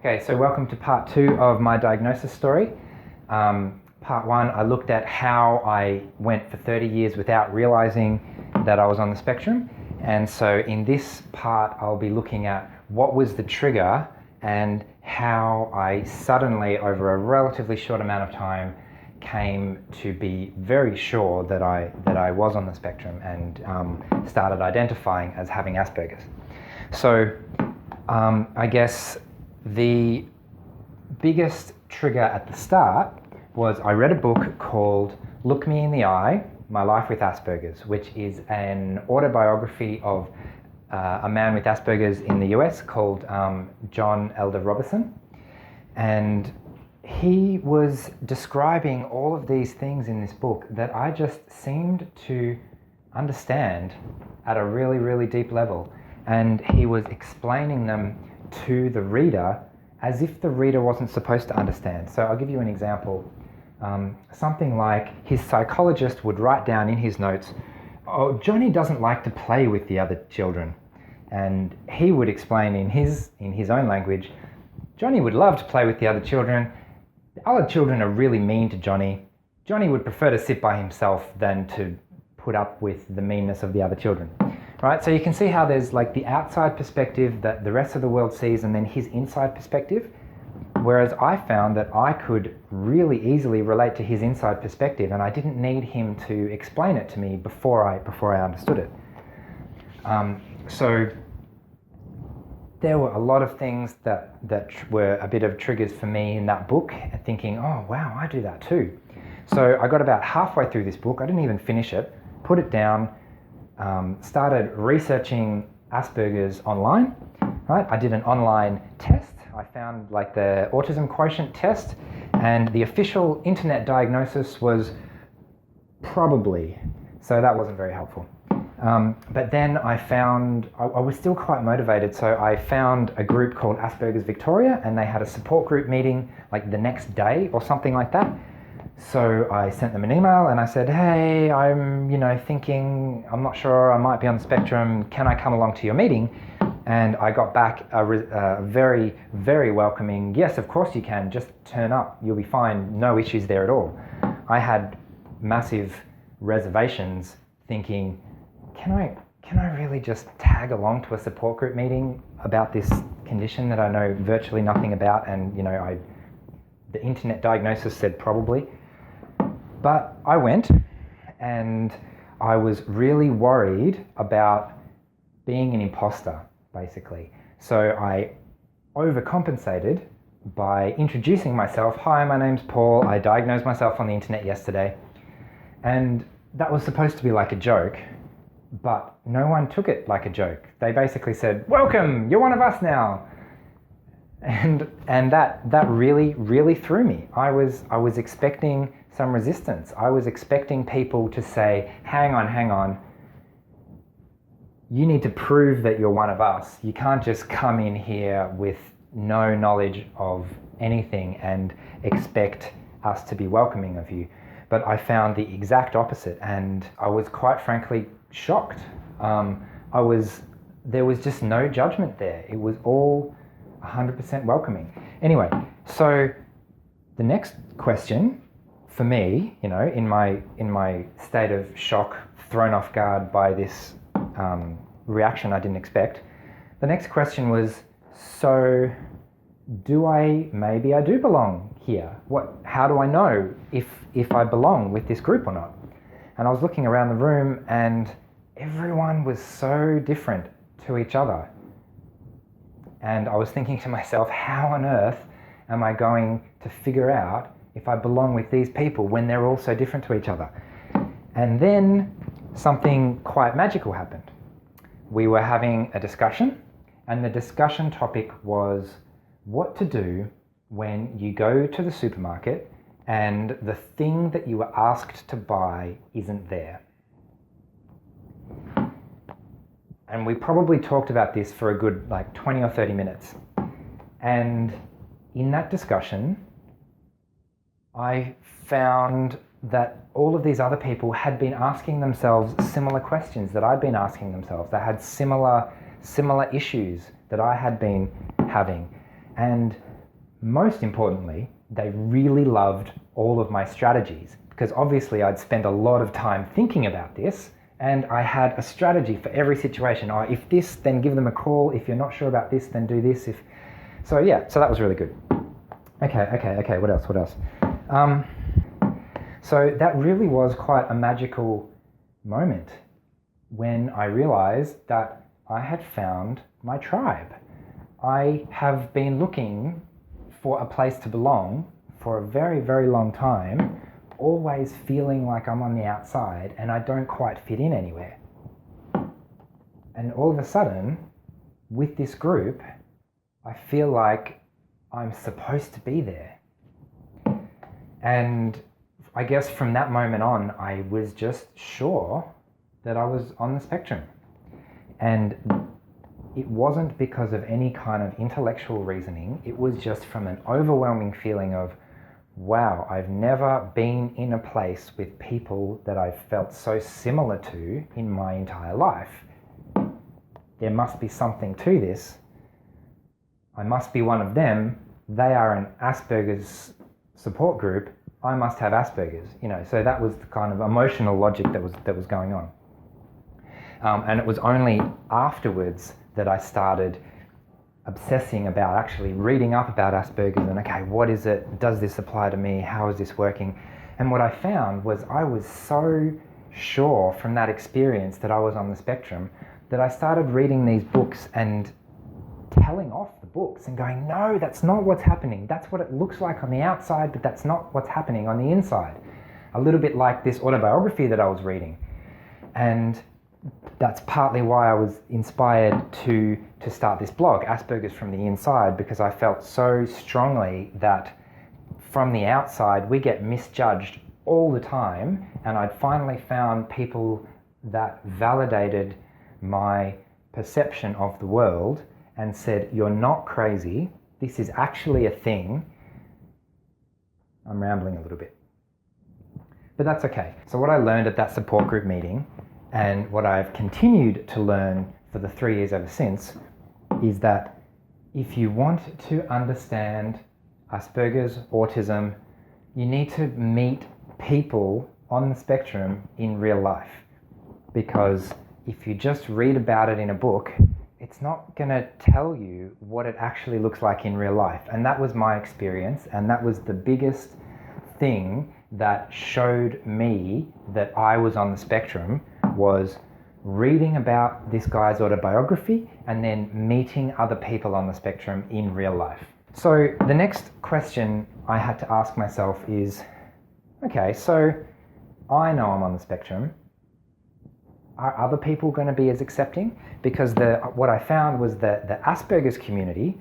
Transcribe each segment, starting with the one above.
Okay, so welcome to part 2 of my diagnosis story. Part 1, I looked at how I went for 30 years without realizing that I was on the spectrum. And so in this part, I'll be looking at what was the trigger and how I suddenly, over a relatively short amount of time, came to be very sure that I was on the spectrum and started identifying as having Aspergers. So I guess the biggest trigger at the start was I read a book called Look Me in the Eye, My Life with Aspergers, which is an autobiography of a man with Aspergers in the US called John Elder Robinson. And he was describing all of these things in this book that I just seemed to understand at a really, really deep level. And he was explaining them to the reader as if the reader wasn't supposed to understand. So I'll give you an example. Something like his psychologist would write down in his notes, "Oh, Johnny doesn't like to play with the other children." And he would explain in his own language, "Johnny would love to play with the other children. The other children are really mean to Johnny. Johnny would prefer to sit by himself than to put up with the meanness of the other children." Right, so you can see how there's like the outside perspective that the rest of the world sees and then his inside perspective. Whereas I found that I could really easily relate to his inside perspective and I didn't need him to explain it to me before I understood it. So there were a lot of things that were a bit of triggers for me in that book, thinking, oh wow, I do that too. So I got about halfway through this book, I didn't even finish it, put it down, started researching Asperger's online, right? I did an online test. I found like the autism quotient test, and the official internet diagnosis was probably, so that wasn't very helpful. But then I found, I was still quite motivated, so I found a group called Aspergers Victoria, and they had a support group meeting like the next day or something like that. So I sent them an email and I said, hey, I'm thinking, I'm not sure, I might be on the spectrum, can I come along to your meeting? And I got back a very, very welcoming, yes, of course you can, just turn up, you'll be fine, no issues there at all. I had massive reservations thinking, can I really just tag along to a support group meeting about this condition that I know virtually nothing about, and the internet diagnosis said probably. But I went, and I was really worried about being an imposter, basically. So I overcompensated by introducing myself. Hi, my name's Paul. I diagnosed myself on the internet yesterday. And that was supposed to be like a joke, but no one took it like a joke. They basically said, welcome, you're one of us now. And that really, really threw me. I was expecting some resistance. I was expecting people to say, hang on, you need to prove that you're one of us. You can't just come in here with no knowledge of anything and expect us to be welcoming of you. But I found the exact opposite, and I was quite frankly shocked. There was just no judgment there. It was all 100% welcoming. Anyway, so the next question for me, in my state of shock, thrown off guard by this reaction I didn't expect, the next question was, so maybe I do belong here? How do I know if I belong with this group or not? And I was looking around the room and everyone was so different to each other. And I was thinking to myself, how on earth am I going to figure out if I belong with these people when they're all so different to each other? And then something quite magical happened. We were having a discussion, and the discussion topic was what to do when you go to the supermarket and the thing that you were asked to buy isn't there. And we probably talked about this for a good 20 or 30 minutes. And in that discussion, I found that all of these other people had been asking themselves similar questions that I'd been asking themselves. They had similar issues that I had been having. And most importantly, they really loved all of my strategies, because obviously I'd spent a lot of time thinking about this, and I had a strategy for every situation. Oh, if this, then give them a call. If you're not sure about this, then do this. So that was really good. Okay, what else? So that really was quite a magical moment when I realized that I had found my tribe. I have been looking for a place to belong for a very, very long time, always feeling like I'm on the outside and I don't quite fit in anywhere. And all of a sudden, with this group, I feel like I'm supposed to be there. And I guess from that moment on, I was just sure that I was on the spectrum. And it wasn't because of any kind of intellectual reasoning. It was just from an overwhelming feeling of, wow, I've never been in a place with people that I've felt so similar to in my entire life. There must be something to this. I must be one of them. They are an Asperger's support group. I must have Asperger's, so that was the kind of emotional logic that was going on. And it was only afterwards that I started obsessing about actually reading up about Asperger's and, okay, what is it? Does this apply to me? How is this working? And what I found was I was so sure from that experience that I was on the spectrum that I started reading these books and telling off the books and going, no, that's not what's happening. That's what it looks like on the outside, but that's not what's happening on the inside. A little bit like this autobiography that I was reading. And that's partly why I was inspired to start this blog, Aspergers from the Inside, because I felt so strongly that from the outside we get misjudged all the time, and I'd finally found people that validated my perception of the world and said, you're not crazy, this is actually a thing. I'm rambling a little bit, but that's okay. So what I learned at that support group meeting, and what I've continued to learn for the 3 years ever since, is that if you want to understand Asperger's, autism, you need to meet people on the spectrum in real life. Because if you just read about it in a book, it's not going to tell you what it actually looks like in real life. And that was my experience, and that was the biggest thing that showed me that I was on the spectrum, was reading about this guy's autobiography and then meeting other people on the spectrum in real life. So the next question I had to ask myself is, okay, so I know I'm on the spectrum. Are other people going to be as accepting? Because what I found was that the Asperger's community,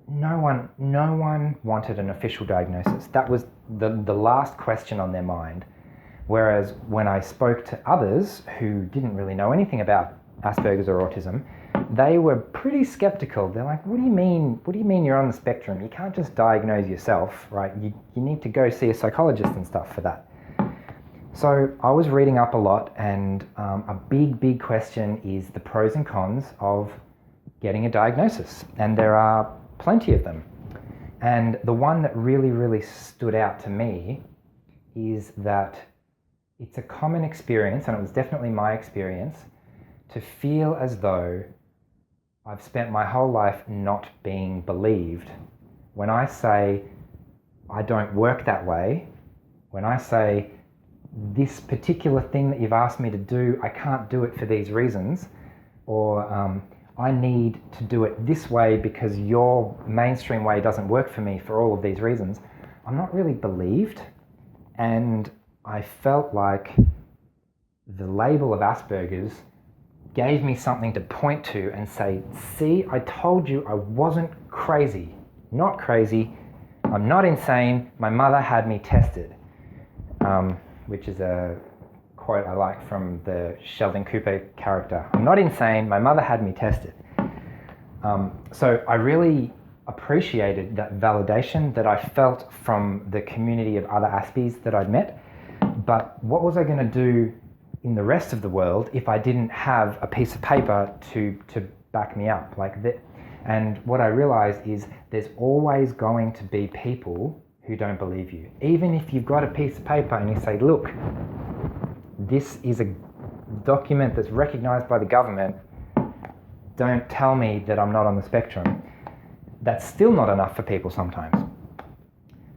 no one wanted an official diagnosis. That was the last question on their mind. Whereas when I spoke to others who didn't really know anything about Asperger's or autism, they were pretty skeptical. They're like, what do you mean you're on the spectrum? You can't just diagnose yourself, right? You need to go see a psychologist and stuff for that. So I was reading up a lot, and a big question is the pros and cons of getting a diagnosis. And there are plenty of them. And the one that really stood out to me is that it's a common experience, and it was definitely my experience, to feel as though I've spent my whole life not being believed. When I say I don't work that way, when I say this particular thing that you've asked me to do, I can't do it for these reasons, or I need to do it this way because your mainstream way doesn't work for me for all of these reasons, I'm not really believed. And I felt like the label of Asperger's gave me something to point to and say, see, I told you I wasn't crazy. Not crazy. I'm not insane. My mother had me tested. Which is a quote I like from the Sheldon Cooper character. I'm not insane. My mother had me tested. So I really appreciated that validation that I felt from the community of other Aspies that I'd met. But what was I going to do in the rest of the world if I didn't have a piece of paper to back me up? And what I realized is there's always going to be people who don't believe you. Even if you've got a piece of paper and you say, look, this is a document that's recognized by the government, don't tell me that I'm not on the spectrum. That's still not enough for people sometimes.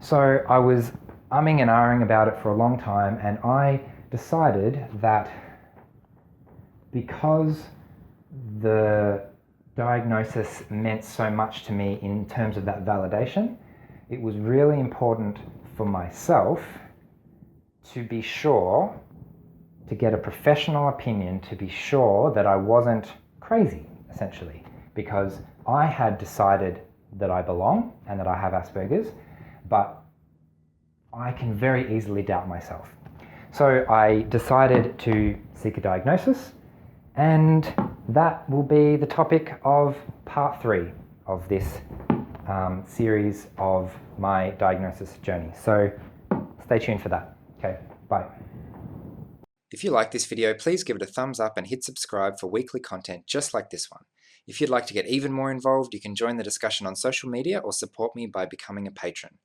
So I was umming and ahhing about it for a long time, and I decided that because the diagnosis meant so much to me in terms of that validation, it was really important for myself to be sure, to get a professional opinion, to be sure that I wasn't crazy, essentially, because I had decided that I belong and that I have Asperger's, but I can very easily doubt myself. So I decided to seek a diagnosis, and that will be the topic of part 3 of this series of my diagnosis journey. So stay tuned for that. Okay, bye. If you like this video, please give it a thumbs up and hit subscribe for weekly content just like this one. If you'd like to get even more involved, you can join the discussion on social media or support me by becoming a patron.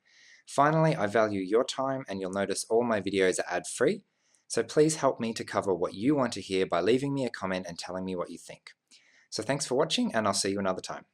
Finally, I value your time, and you'll notice all my videos are ad-free, so please help me to cover what you want to hear by leaving me a comment and telling me what you think. So thanks for watching, and I'll see you another time.